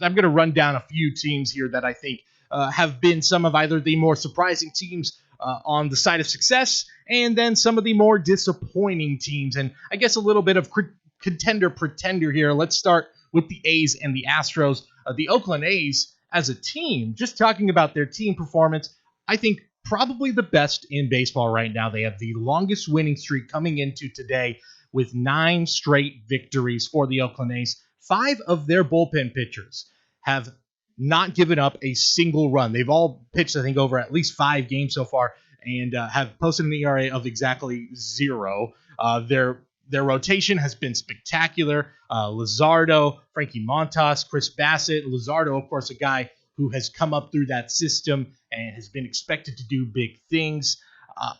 I'm going to run down a few teams here that I think have been some of either the more surprising teams on the side of success, and then some of the more disappointing teams. And I guess a little bit of contender-pretender here. Let's start with the A's and the Astros. The Oakland A's, as a team, just talking about their team performance, I think probably the best in baseball right now. They have the longest winning streak coming into today with 9 straight victories for the Oakland A's. 5 of their bullpen pitchers have not given up a single run. They've all pitched, I think, over at least 5 games so far and have posted an ERA of exactly 0. Their rotation has been spectacular. Luzardo, Frankie Montas, Chris Bassett. Luzardo, of course, a guy who has come up through that system and has been expected to do big things.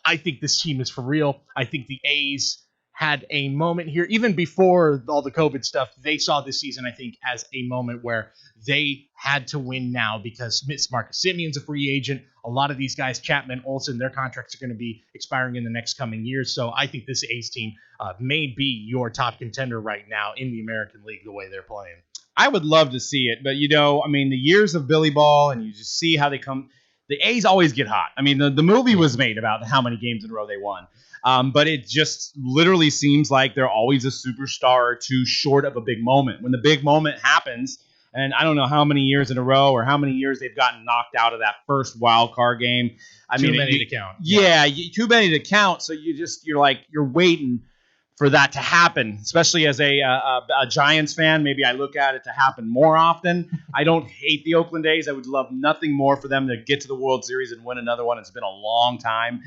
I think this team is for real. I think the A's had a moment here, even before all the COVID stuff. They saw this season, I think, as a moment where they had to win now because Marcus Semion's a free agent. A lot of these guys, Chapman, Olsen, their contracts are going to be expiring in the next coming years. So I think this A's team may be your top contender right now in the American League the way they're playing. I would love to see it, but, the years of Billy Ball, and you just see how they come. The A's always get hot. I mean, the movie was made about how many games in a row they won. But it just literally seems like they're always a superstar or two short of a big moment. When the big moment happens, and I don't know how many years in a row or how many years they've gotten knocked out of that first wild card game. Too many to count. Yeah, too many to count. So you're waiting for that to happen, especially as a Giants fan. Maybe I look at it to happen more often. I don't hate the Oakland A's. I would love nothing more for them to get to the World Series and win another one. It's been a long time.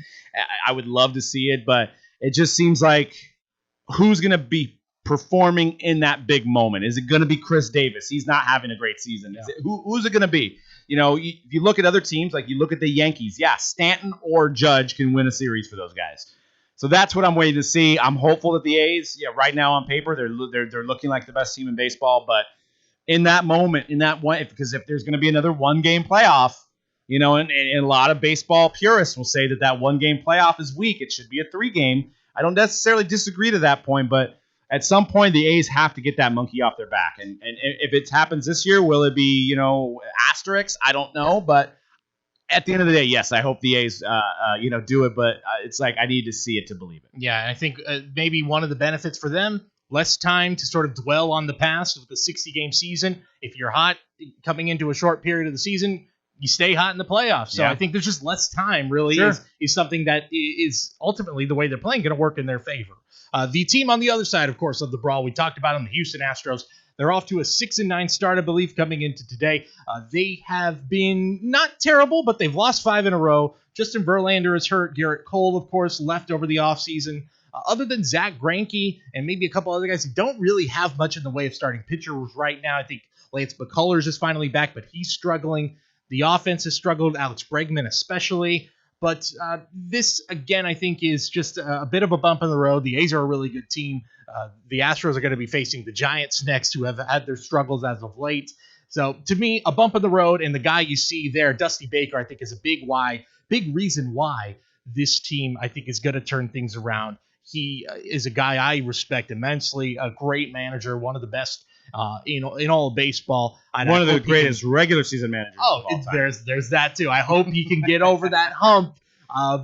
I would love to see it, but it just seems like who's going to be performing in that big moment? Is it going to be Chris Davis? He's not having a great season. Yeah. Who's it going to be? If you look at other teams, like you look at the Yankees, Stanton or Judge can win a series for those guys. So that's what I'm waiting to see. I'm hopeful that the A's, right now on paper, they're looking like the best team in baseball. But in that moment, because if there's going to be another one-game playoff, and a lot of baseball purists will say that one-game playoff is weak. It should be a 3-game. I don't necessarily disagree to that point, but at some point the A's have to get that monkey off their back. And if it happens this year, will it be, asterisks? I don't know, but at the end of the day, yes, I hope the A's, do it, but it's like I need to see it to believe it. Yeah, and I think maybe one of the benefits for them, less time to sort of dwell on the past with the 60-game season. If you're hot coming into a short period of the season, you stay hot in the playoffs. So I think there's just less time really is something that is ultimately the way they're playing going to work in their favor. The team on the other side, of course, of the brawl, we talked about them, the Houston Astros. They're off to a 6-9 start, I believe, coming into today. They have been not terrible, but they've lost 5 in a row. Justin Verlander is hurt. Garrett Cole, of course, left over the offseason. Other than Zach Greinke and maybe a couple other guys who don't really have much in the way of starting pitchers right now. I think Lance McCullers is finally back, but he's struggling. The offense has struggled, Alex Bregman especially. But this, again, I think is just a bit of a bump in the road. The A's are a really good team. The Astros are going to be facing the Giants next, who have had their struggles as of late. So, to me, a bump in the road, and the guy you see there, Dusty Baker, I think is a big reason why this team, I think, is going to turn things around. He is a guy I respect immensely, a great manager, one of the best in all of baseball. One of the greatest regular season managers of all time. There's that too. I hope he can get over that hump,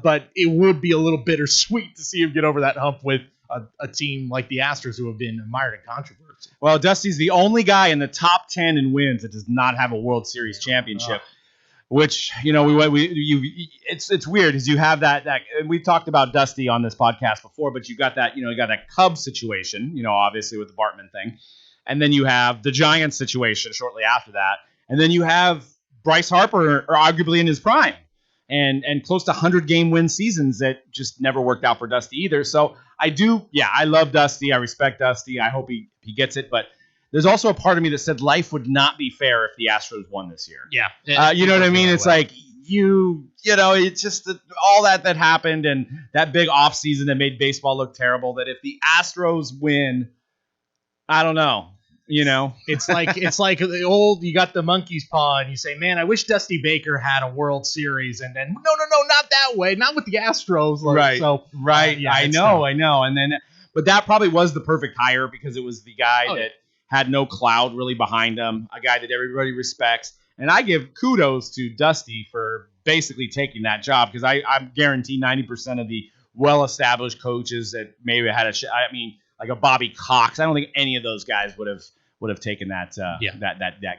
but it would be a little bittersweet to see him get over that hump with a team like the Astros, who have been mired in controversy. Well, Dusty's the only guy in the top 10 in wins that does not have a World Series championship. Which, it's weird because you have that we've talked about Dusty on this podcast before, but you got that, you got that Cubs situation, obviously with the Bartman thing. And then you have the Giants situation shortly after that. And then you have Bryce Harper, arguably in his prime, and close to 100-game win seasons that just never worked out for Dusty either. So I love Dusty. I respect Dusty. I hope he gets it. But there's also a part of me that said life would not be fair if the Astros won this year. Yeah. You know what I mean? It's like it's just all that happened and that big offseason that made baseball look terrible, that if the Astros win, I don't know. It's like the old, you got the monkey's paw and you say, man, I wish Dusty Baker had a World Series, and then no, not that way, not with the Astros. Right. So right. I know. And then, but that probably was the perfect hire because it was the guy that had no cloud really behind him, a guy that everybody respects. And I give kudos to Dusty for basically taking that job because I guarantee 90% of the well-established coaches that maybe had like a Bobby Cox, I don't think any of those guys would have taken that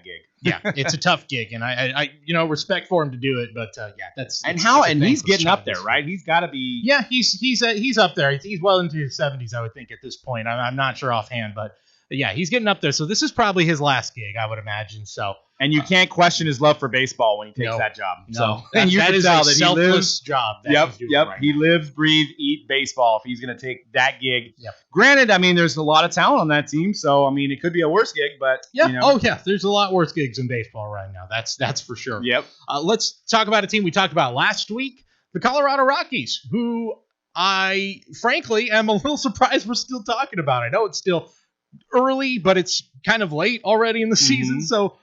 gig. Yeah, it's a tough gig, and I respect for him to do it, but that's he's getting up there, right? He's got to be. Yeah, he's up there. He's well into his 70s, I would think, at this point. I'm not sure offhand, but yeah, he's getting up there. So this is probably his last gig, I would imagine. So. And you can't question his love for baseball when he takes that job. No, and you that can is tell a that selfless he lives, job. Yep. Right, he lives, breathe, eat baseball. If he's going to take that gig, yep. Granted, there's a lot of talent on that team, so it could be a worse gig, but yeah. Oh yeah, there's a lot worse gigs in baseball right now. That's for sure. Yep. Let's talk about a team we talked about last week, the Colorado Rockies, who I frankly am a little surprised we're still talking about. I know it's still early, but it's kind of late already in the season. So,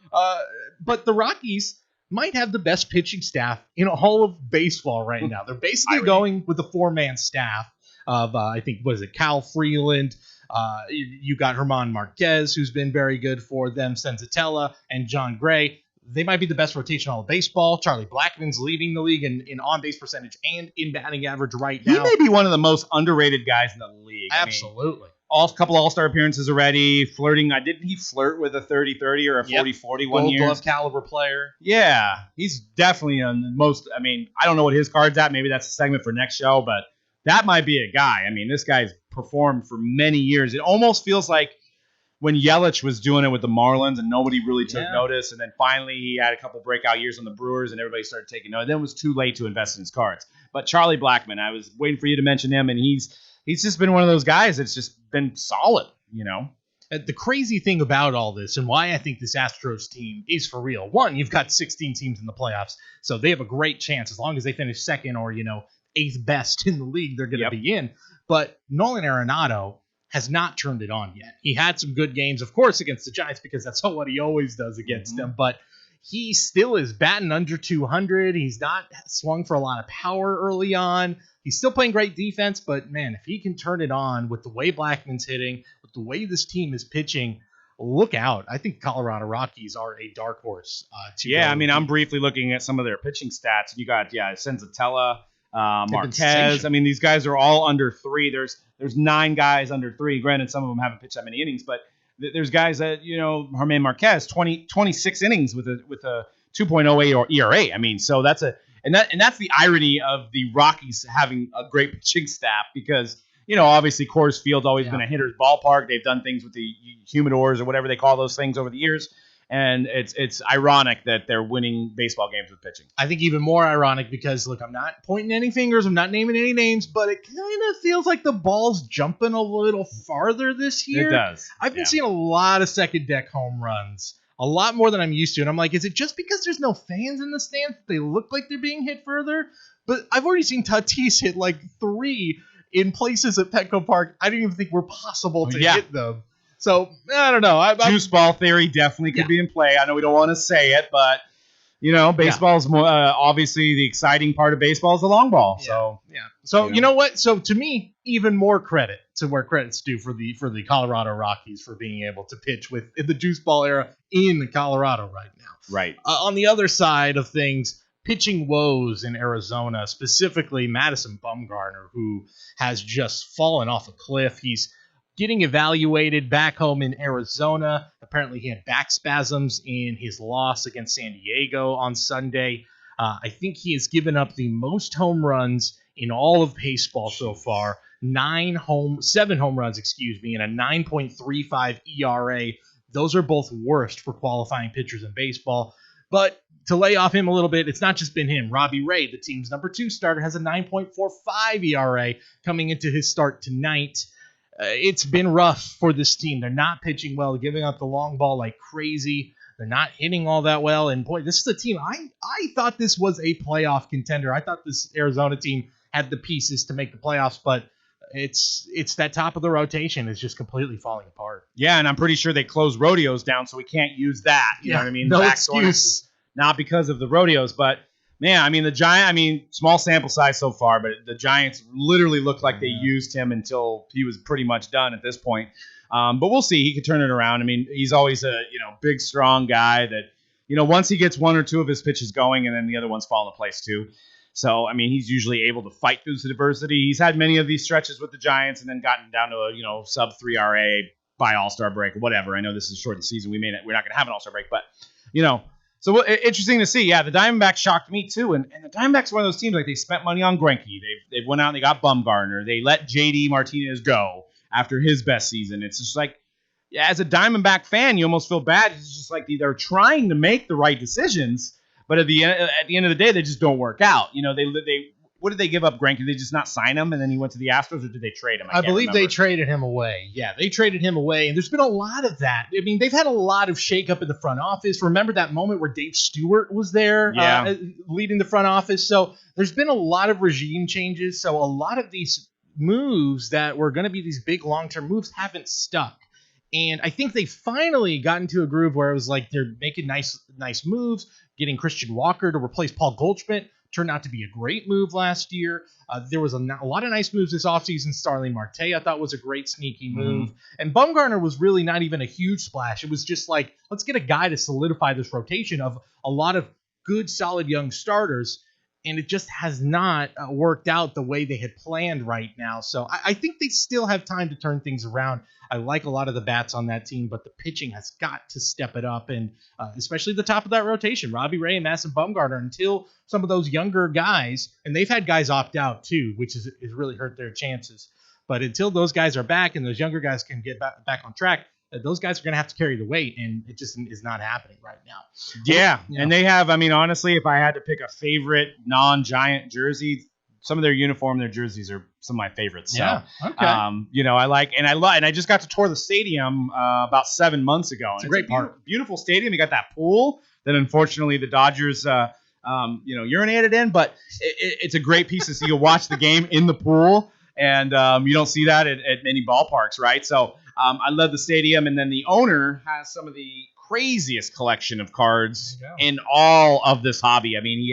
but the Rockies might have the best pitching staff in all of baseball right now. They're basically going with a 4-man staff of, I think, Cal Freeland. You got German Marquez, who's been very good for them, Senzatella, and John Gray. They might be the best rotation in all of baseball. Charlie Blackmon's leading the league in on-base percentage and in batting average right now. He may be one of the most underrated guys in the league. Absolutely. Couple All-Star appearances already, flirting. Didn't he flirt with a 30-30 or a 40-40 one year? Gold Glove caliber player. Yeah, he's definitely on the most. I don't know what his card's at. Maybe that's a segment for next show, but that might be a guy. This guy's performed for many years. It almost feels like when Yelich was doing it with the Marlins and nobody really took notice, and then finally he had a couple breakout years on the Brewers and everybody started taking notice. Then it was too late to invest in his cards. But Charlie Blackmon, I was waiting for you to mention him, and he's just been one of those guys that's just been solid, The crazy thing about all this and why I think this Astros team is for real. One, you've got 16 teams in the playoffs, so they have a great chance. As long as they finish second or, 8th best in the league, they're going to be in. But Nolan Arenado has not turned it on yet. He had some good games, of course, against the Giants because that's what he always does against them. But he still is batting under 200. He's not swung for a lot of power early on. He's still playing great defense, but, man, if he can turn it on with the way Blackmon's hitting, with the way this team is pitching, look out. I think Colorado Rockies are a dark horse. I'm briefly looking at some of their pitching stats. You got, Senzatella, Marquez. These guys are all under 3. There's 9 guys under 3. Granted, some of them haven't pitched that many innings, but there's guys that, German Marquez, 26 innings with a 2.08 or ERA. So that's And that's the irony of the Rockies having a great pitching staff because, obviously Coors Field's always been a hitter's ballpark. They've done things with the humidors or whatever they call those things over the years. And it's ironic that they're winning baseball games with pitching. I think even more ironic because, look, I'm not pointing any fingers. I'm not naming any names, but it kind of feels like the ball's jumping a little farther this year. It does. I've been seeing a lot of second deck home runs. A lot more than I'm used to. And I'm like, is it just because there's no fans in the stands that they look like they're being hit further? But I've already seen Tatis hit like 3 in places at Petco Park I didn't even think were possible to hit them. So, I don't know. Juice ball theory definitely could be in play. I know we don't want to say it, but, baseball's more, obviously the exciting part of baseball is the long ball. So, you know what? So, to me, even more credit to where credit's due for the Colorado Rockies for being able to pitch with in the juice ball era in Colorado right now. Right. On the other side of things, pitching woes in Arizona, specifically Madison Bumgarner, who has just fallen off a cliff. He's getting evaluated back home in Arizona. Apparently he had back spasms in his loss against San Diego on Sunday. I think he has given up the most home runs in all of baseball so far. 7 home runs, and a 9.35 ERA. Those are both worst for qualifying pitchers in baseball. But to lay off him a little bit, it's not just been him. Robbie Ray, the team's number 2 starter, has a 9.45 ERA coming into his start tonight. It's been rough for this team. They're not pitching well, giving up the long ball like crazy. They're not hitting all that well. And boy, this is a team. I thought this was a playoff contender. I thought this Arizona team had the pieces to make the playoffs, but it's that top of the rotation is just completely falling apart. Yeah, and I'm pretty sure they closed rodeos down, so we can't use that. You know what I mean? No excuse. Not because of the rodeos, but man, the Giants, small sample size so far, but the Giants literally looked like they used him until he was pretty much done at this point. But we'll see. He could turn it around. I mean, he's always a big, strong guy that once he gets one or two of his pitches going, and then the other ones fall into place too. So I mean, he's usually able to fight through the adversity. He's had many of these stretches with the Giants, and then gotten down to a sub 3 RA by All-Star break or whatever. I know this is a short season. We're not going to have an All-Star break, but So interesting to see. Yeah, the Diamondbacks shocked me too, and the Diamondbacks are one of those teams, like, they spent money on Greinke. They went out and they got Bumgarner. They let JD Martinez go after his best season. It's just like, yeah, as a Diamondback fan, you almost feel bad. It's just like they're trying to make the right decisions, but at the end of the day, they just don't work out. What did they give up, Greinke? Did they just not sign him, and then he went to the Astros, or did they trade him? I believe remember. They traded him away. Yeah, they traded him away, and there's been a lot of that. I mean, they've had a lot of shakeup in the front office. Remember that moment where Dave Stewart was there leading the front office? So there's been a lot of regime changes. So a lot of these moves that were going to be these big long-term moves haven't stuck. And I think they finally got into a groove where it was like they're making nice moves, getting Christian Walker to replace Paul Goldschmidt. Turned out to be a great move last year. There was a lot of nice moves this offseason. Starling Marte, I thought, was a great sneaky move. And Bumgarner was really not even a huge splash. It was just like, let's get a guy to solidify this rotation of a lot of good, solid young starters. And it just has not worked out the way they had planned right now. So I think they still have time to turn things around. I like a lot of the bats on that team, but the pitching has got to step it up, and especially the top of that rotation, Robbie Ray and Madison Bumgarner, until some of those younger guys, and they've had guys opt out too, which has really hurt their chances. But until those guys are back and those younger guys can get back on track, those guys are going to have to carry the weight, and it just is not happening right now. Yeah, and they have, I mean, honestly, if I had to pick a favorite non-Giant jersey, some of their uniform, their jerseys are some of my favorites. So, yeah, okay. I like, and I just got to tour the stadium about 7 months ago. It's a great park. Beautiful stadium. You got that pool that unfortunately the Dodgers, urinated in, but it's a great piece to see. You watch the game in the pool, and you don't see that at many ballparks, right? So I love the stadium, and then the owner has some of the craziest collection of cards in all of this hobby. I mean, he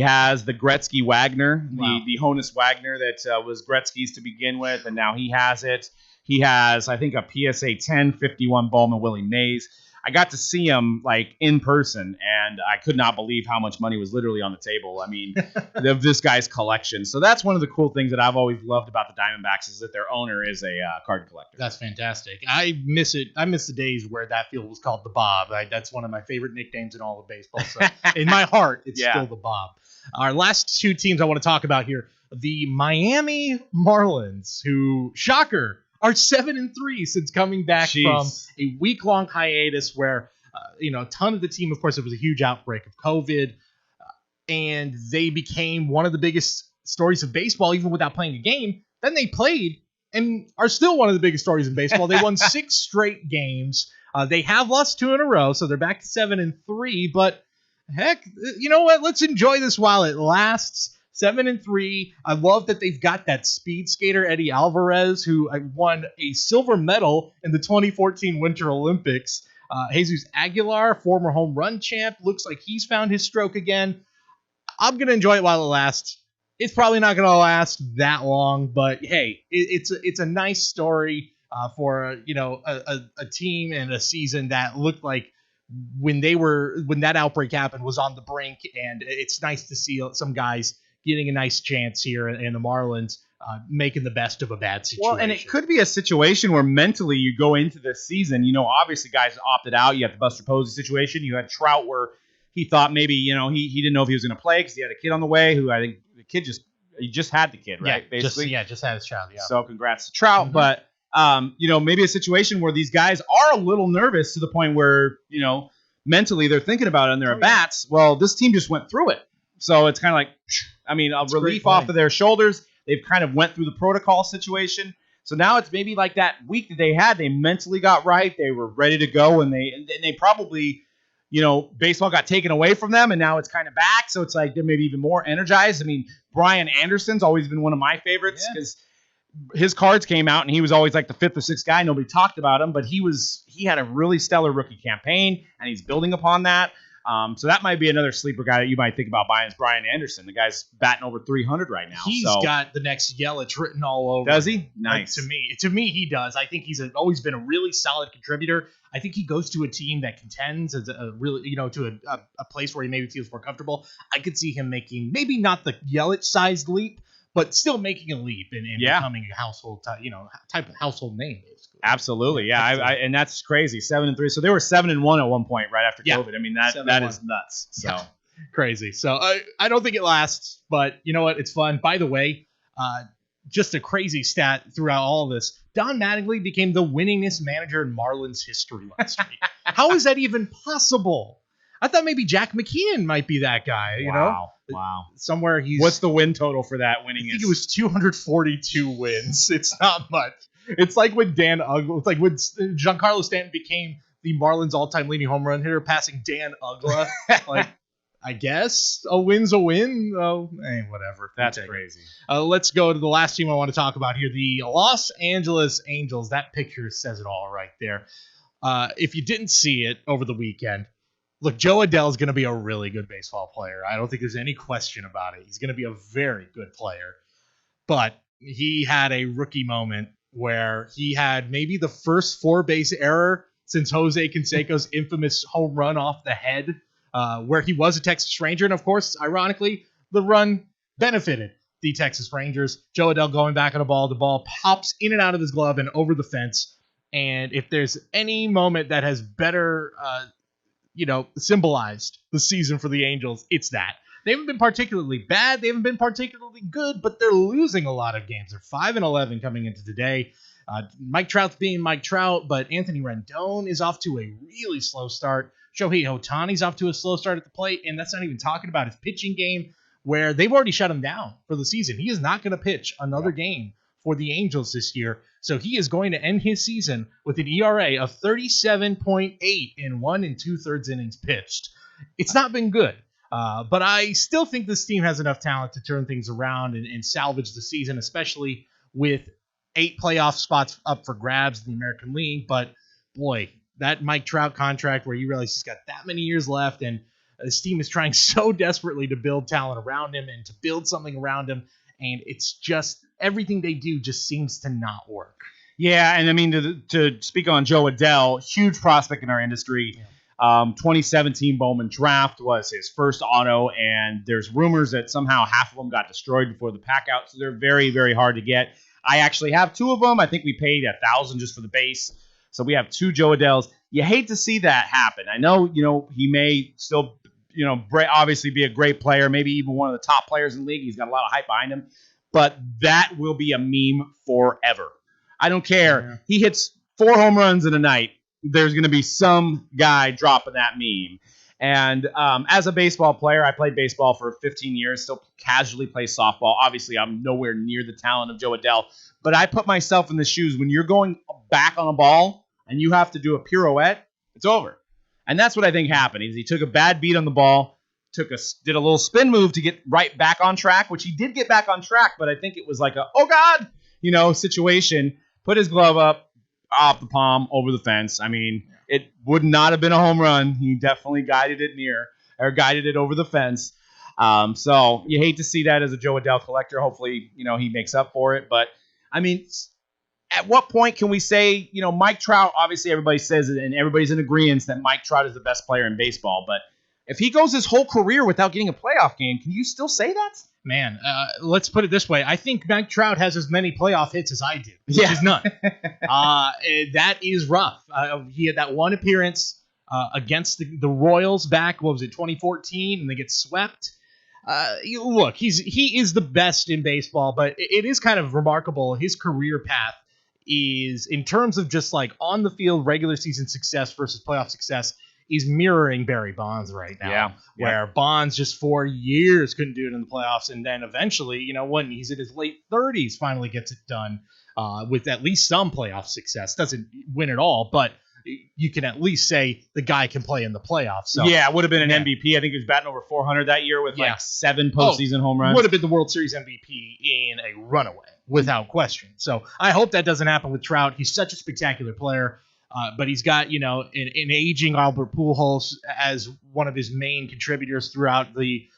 has the Gretzky Wagner, the Honus Wagner that was Gretzky's to begin with, and now he has it. He has, I think, a PSA 10 51 Bowman Willie Mays. I got to see him like in person, and I could not believe how much money was literally on the table. I mean, of this guy's collection. So that's one of the cool things that I've always loved about the Diamondbacks is that their owner is a card collector. That's fantastic. I miss it. I miss the days where that field was called the Bob. That's one of my favorite nicknames in all of baseball. So in my heart, it's still the Bob. Our last two teams I want to talk about here, the Miami Marlins, who, shocker, are 7-3 since coming back from a week-long hiatus where, a ton of the team, of course, it was a huge outbreak of COVID, and they became one of the biggest stories of baseball, even without playing a game. Then they played and are still one of the biggest stories in baseball. They won 6 straight games. They have lost 2 in a row, so they're back to 7-3, but heck, you know what? Let's enjoy this while it lasts. 7-3. I love that they've got that speed skater, Eddie Alvarez, who won a silver medal in the 2014 Winter Olympics. Jesus Aguilar, former home run champ, looks like he's found his stroke again. I'm going to enjoy it while it lasts. It's probably not going to last that long, but hey, it's a nice story for a team and a season that looked like when that outbreak happened was on the brink, and it's nice to see some guys getting a nice chance here, and the Marlins making the best of a bad situation. Well, and it could be a situation where mentally you go into this season, obviously guys opted out. You had the Buster Posey situation. You had Trout where he thought maybe, he didn't know if he was going to play because he had a kid on the way who I think the kid just had the kid, right? Yeah, basically. Just had his child, yeah. So congrats to Trout. Mm-hmm. But, maybe a situation where these guys are a little nervous to the point where, mentally they're thinking about it on their at-bats. Well, this team just went through it. So it's kind of like, a relief off of their shoulders. They've kind of went through the protocol situation. So now it's maybe like that week that they had. They mentally got right. They were ready to go, and they probably, baseball got taken away from them, and now it's kind of back. So it's like they're maybe even more energized. I mean, Brian Anderson's always been one of my favorites because his cards came out, and he was always like the 5th or 6th guy. Nobody talked about him, but he had a really stellar rookie campaign, and he's building upon that. So that might be another sleeper guy that you might think about buying is Brian Anderson. The guy's batting over 300 right now. He's got the next Yelich written all over. Does he? Nice. To me, he does. I think he's always been a really solid contributor. I think he goes to a team that contends as a really, to a place where he maybe feels more comfortable. I could see him making maybe not the Yelich-sized leap, but still making a leap and becoming a household, type of household name, basically. Absolutely, yeah. And that's crazy. 7-3. So they were 7-1 at one point right after COVID. I mean, that is nuts. So yeah. Crazy. So I don't think it lasts, but you know what? It's fun. By the way, just a crazy stat throughout all of this. Don Mattingly became the winningest manager in Marlins history last week. How is that even possible? I thought maybe Jack McKeon might be that guy. Wow. Somewhere he's. What's the win total for that winningest? I think it was 242 wins. It's not much. It's like when it's like when Giancarlo Stanton became the Marlins all-time leading home run hitter, passing Dan Uggla. Like, I guess a win's a win. Oh, whatever. That's crazy. Let's go to the last team I want to talk about here, the Los Angeles Angels. That picture says it all right there. If you didn't see it over the weekend, look, Joe Adell is going to be a really good baseball player. I don't think there's any question about it. He's going to be a very good player. But he had a rookie moment where he had maybe the first 4-base error since Jose Canseco's infamous home run off the head, where he was a Texas Ranger. And, of course, ironically, the run benefited the Texas Rangers. Joe Adell going back on the ball pops in and out of his glove and over the fence. And if there's any moment that has better, symbolized the season for the Angels, it's that. They haven't been particularly bad. They haven't been particularly good, but they're losing a lot of games. They're 5-11 coming into today. Mike Trout's being Mike Trout, but Anthony Rendon is off to a really slow start. Shohei Ohtani's off to a slow start at the plate, and that's not even talking about his pitching game, where they've already shut him down for the season. He is not going to pitch another game for the Angels this year, so he is going to end his season with an ERA of 37.8 in 1 2/3 innings pitched. It's not been good. But I still think this team has enough talent to turn things around and salvage the season, especially with 8 playoff spots up for grabs in the American League. But, boy, that Mike Trout contract where you realize he's got that many years left, and this team is trying so desperately to build talent around him and to build something around him, and it's just everything they do just seems to not work. Yeah, and I mean, to speak on Joe Adell, huge prospect in our industry. Yeah. 2017 Bowman draft was his first auto, and there's rumors that somehow half of them got destroyed before the pack out, so they're very, very hard to get. I actually have 2 of them. I think we paid $1,000 just for the base, so we have 2 Joe Adells. You hate to see that happen. I know, he may still, obviously be a great player, maybe even one of the top players in the league. He's got a lot of hype behind him, but that will be a meme forever. I don't care. Yeah. He hits 4 home runs in a night. There's going to be some guy dropping that meme. And as a baseball player, I played baseball for 15 years, still casually play softball. Obviously, I'm nowhere near the talent of Joe Adell, but I put myself in the shoes. When you're going back on a ball and you have to do a pirouette, it's over. And that's what I think happened. He took a bad beat on the ball, did a little spin move to get right back on track, which he did get back on track, but I think it was like a, oh, God, situation. Put his glove up, off the palm, over the fence. I mean, it would not have been a home run. He definitely guided it over the fence. So you hate to see that as a Joe Adell collector. Hopefully, he makes up for it. But, I mean, at what point can we say, Mike Trout, obviously everybody says it, and everybody's in agreement that Mike Trout is the best player in baseball. But if he goes his whole career without getting a playoff game, can you still say that? Man, let's put it this way. I think Mike Trout has as many playoff hits as I do, which is none. That is rough. He had that one appearance against the Royals back, 2014, and they get swept. Look, he is the best in baseball, but it is kind of remarkable. His career path is, in terms of just like on the field regular season success versus playoff success, is mirroring Barry Bonds right now, where Bonds just 4 years couldn't do it in the playoffs, and then eventually, when he's in his late 30s, finally gets it done with at least some playoff success. Doesn't win it all, but you can at least say the guy can play in the playoffs. So, it would have been an MVP. I think he was batting over 400 that year with 7 postseason home runs. Would have been the World Series MVP in a runaway, without question. So I hope that doesn't happen with Trout. He's such a spectacular player. But he's got, an aging Albert Pujols as one of his main contributors throughout the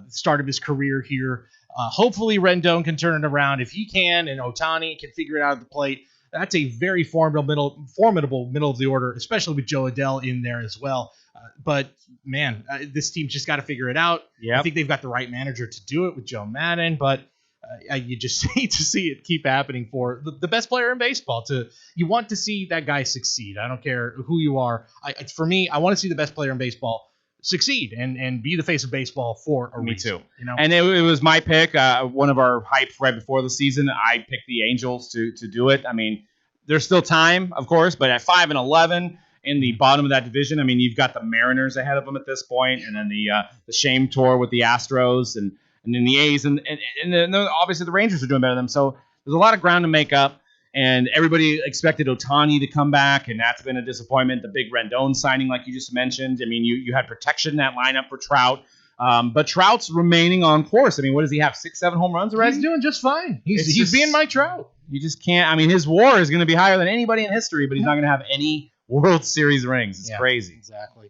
start of his career here. Hopefully Rendon can turn it around. If he can, and Ohtani can figure it out at the plate, that's a very formidable middle of the order, especially with Joe Adele in there as well. But man, this team just got to figure it out. Yep. I think they've got the right manager to do it with Joe Madden, but you just hate to see it keep happening for the best player in baseball. You want to see that guy succeed. I don't care who you are. For me, I want to see the best player in baseball succeed and be the face of baseball for a reason. Me too. And it was my pick. One of our hype right before the season, I picked the Angels to do it. I mean, there's still time, of course, but at 5-11 in the bottom of that division, I mean, you've got the Mariners ahead of them at this point, and then the shame tour with the Astros, and then the A's, and then obviously the Rangers are doing better than them. So there's a lot of ground to make up, and everybody expected Ohtani to come back, and that's been a disappointment. The big Rendon signing, like you just mentioned. I mean, you had protection in that lineup for Trout, but Trout's remaining on course. I mean, what does he have, 6-7 home runs already? He's doing just fine. He's being my Trout. You just can't. I mean, his WAR is going to be higher than anybody in history, but he's not going to have any World Series rings. It's crazy. Exactly.